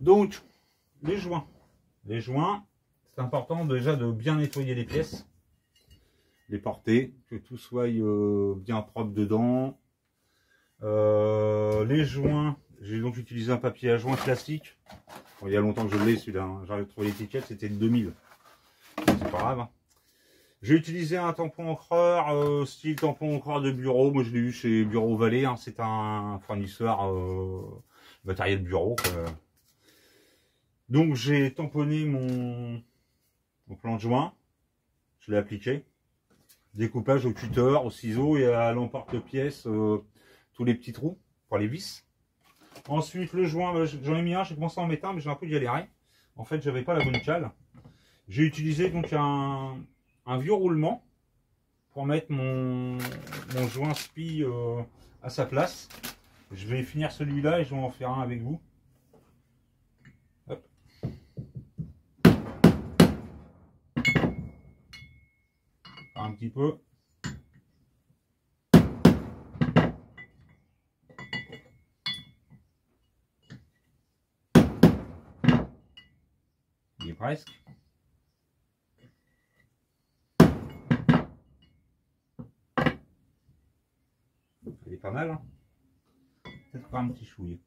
Donc, les joints. Les joints, c'est important déjà de bien nettoyer les pièces. Les porter, que tout soit bien propre dedans. Les joints, j'ai donc utilisé un papier à joint classique. Bon, il y a longtemps que je l'ai celui-là, hein. J'avais trouvé l'étiquette, c'était de 2000. C'est pas grave. Hein. J'ai utilisé un tampon encreur, style tampon encreur de bureau. Moi je l'ai eu chez Bureau Vallée, hein. C'est un fournisseur matériel bureau. Donc j'ai tamponné mon plan de joint. Je l'ai appliqué. Découpage au cutter, au ciseau et à l'emporte-pièce, tous les petits trous pour les vis. Ensuite le joint, j'en ai mis un, j'ai commencé à en mettre un mais j'ai un peu galéré. En fait j'avais pas la bonne cale. J'ai utilisé donc un vieux roulement pour mettre mon joint spi à sa place. Je vais finir celui-là et je vais en faire un avec vous. Hop. Un petit peu. Il est presque. Il est pas mal. Hein. Peut-être encore un petit chouille.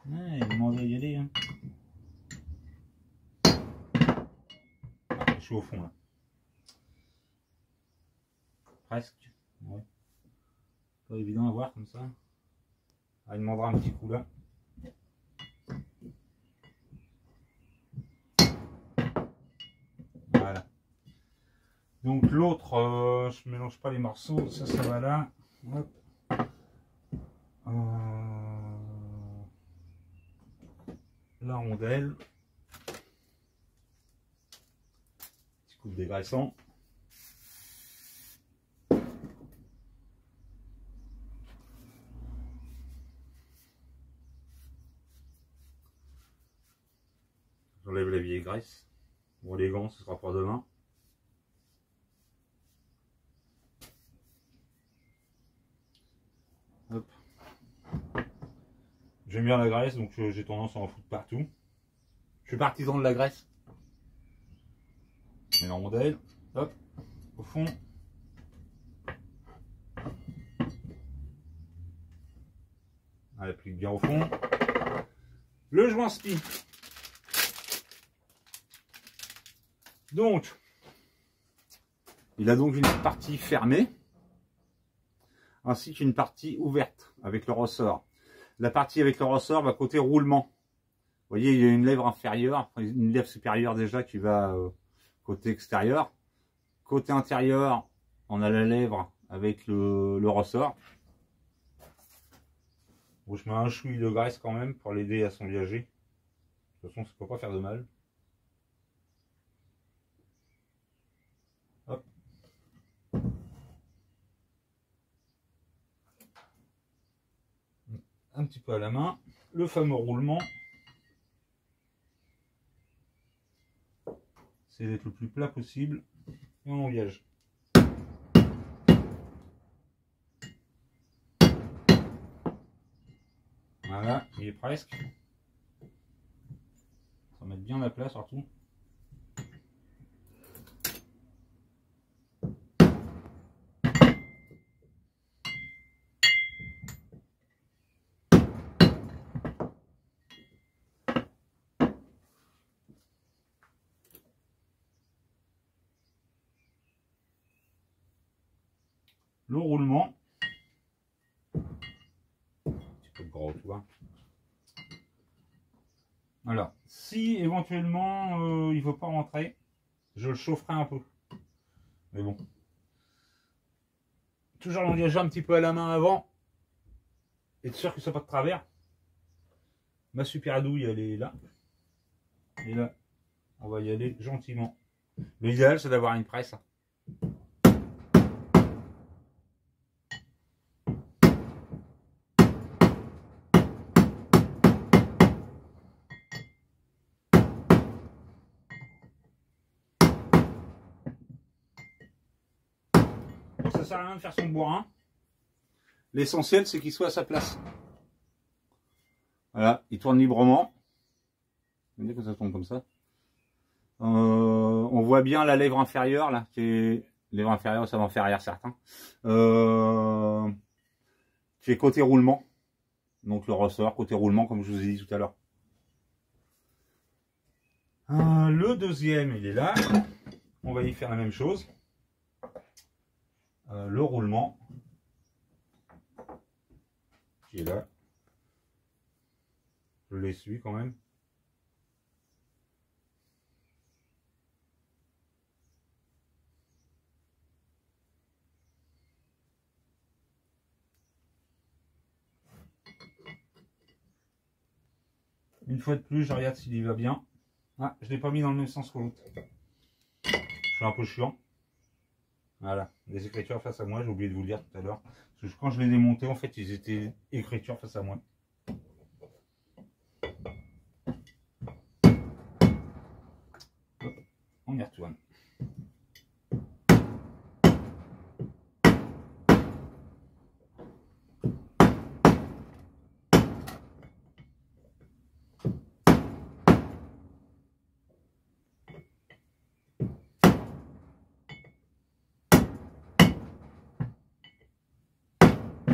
Ouais, il m'en va y aller. Hein. Je suis au fond là. Presque. Ouais. Pas évident à voir comme ça. Ah, il demandera un petit coup là. Voilà. Donc l'autre, je mélange pas les morceaux, ça va là. Hop. La rondelle. Petit coup de dégraissant. J'enlève la vieille graisse. Bon, les gants, ce sera pour demain. Hop. J'aime bien la graisse, donc j'ai tendance à en foutre partout. Je suis partisan de la graisse. Je mets la rondelle. Hop. Au fond. Elle applique bien au fond. Le joint spi. Donc, il a donc une partie fermée, ainsi qu'une partie ouverte avec le ressort. La partie avec le ressort va côté roulement. Vous voyez, il y a une lèvre inférieure, une lèvre supérieure déjà qui va côté extérieur. Côté intérieur, on a la lèvre avec le ressort. Bon, je mets un chouille de graisse quand même pour l'aider à s'engager. De toute façon, ça ne peut pas faire de mal. Hop. Un petit peu à la main. Le fameux roulement. C'est d'être le plus plat possible. Et on engage. Voilà, il est presque. Ça va mettre bien la place surtout. Le roulement. Un petit peu de gros, tu vois. Alors, si éventuellement il ne veut pas rentrer, je le chaufferai un peu. Mais bon. Toujours l'engager un petit peu à la main avant. Être sûr que ça pas de travers. Ma super douille, elle est là. Et là, on va y aller gentiment. L'idéal, c'est d'avoir une presse. sert à rien de faire son bourrin. L'essentiel, c'est qu'il soit à sa place. Voilà, il tourne librement. Vous voyez que ça tourne comme ça. On voit bien la lèvre inférieure, là, qui est... Lèvre inférieure, ça va en faire arrière certains. Qui est côté roulement. Donc le ressort, côté roulement, comme je vous ai dit tout à l'heure. Le deuxième, il est là. On va y faire la même chose. Le roulement. Qui est là. Je l'essuie quand même. Une fois de plus, je regarde s'il y va bien. Ah, je ne l'ai pas mis dans le même sens que l'autre. Je suis un peu chiant. Voilà, les écritures face à moi, j'ai oublié de vous le dire tout à l'heure. Parce que quand je les ai montés, en fait, ils étaient écritures face à moi. Hop, on y retourne.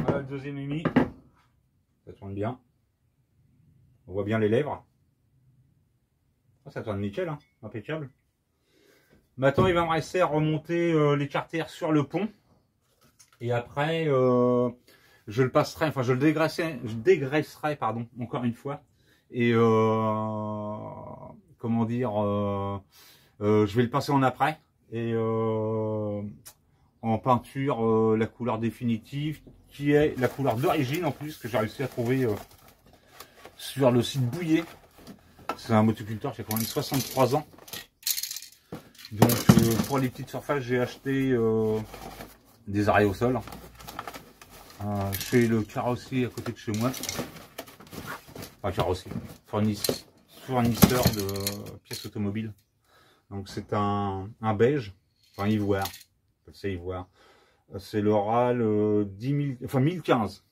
Voilà le deuxième émis. Ça tourne bien. On voit bien les lèvres. Oh, ça tourne nickel, hein, impeccable. Maintenant, il va me rester à remonter les carters sur le pont. Et après, je le passerai, enfin je le dégraisserai, pardon, encore une fois. Et comment dire, je vais le passer en après. Et en peinture, la couleur définitive, qui est la couleur d'origine en plus, que j'ai réussi à trouver sur le site Bouillet. C'est un motoculteur qui a quand même 63 ans. Donc pour les petites surfaces, j'ai acheté des arrêts au sol chez le carrossier à côté de chez moi. Enfin carrossier, fournisseur de pièces automobiles. Donc c'est un beige, enfin ivoire, c'est ivoire. C'est le RAL 1015.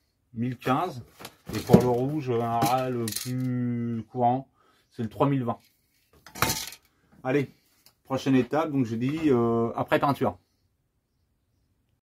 Et pour le rouge, un RAL plus courant, c'est le 3020. Allez, prochaine étape, donc je dis après peinture.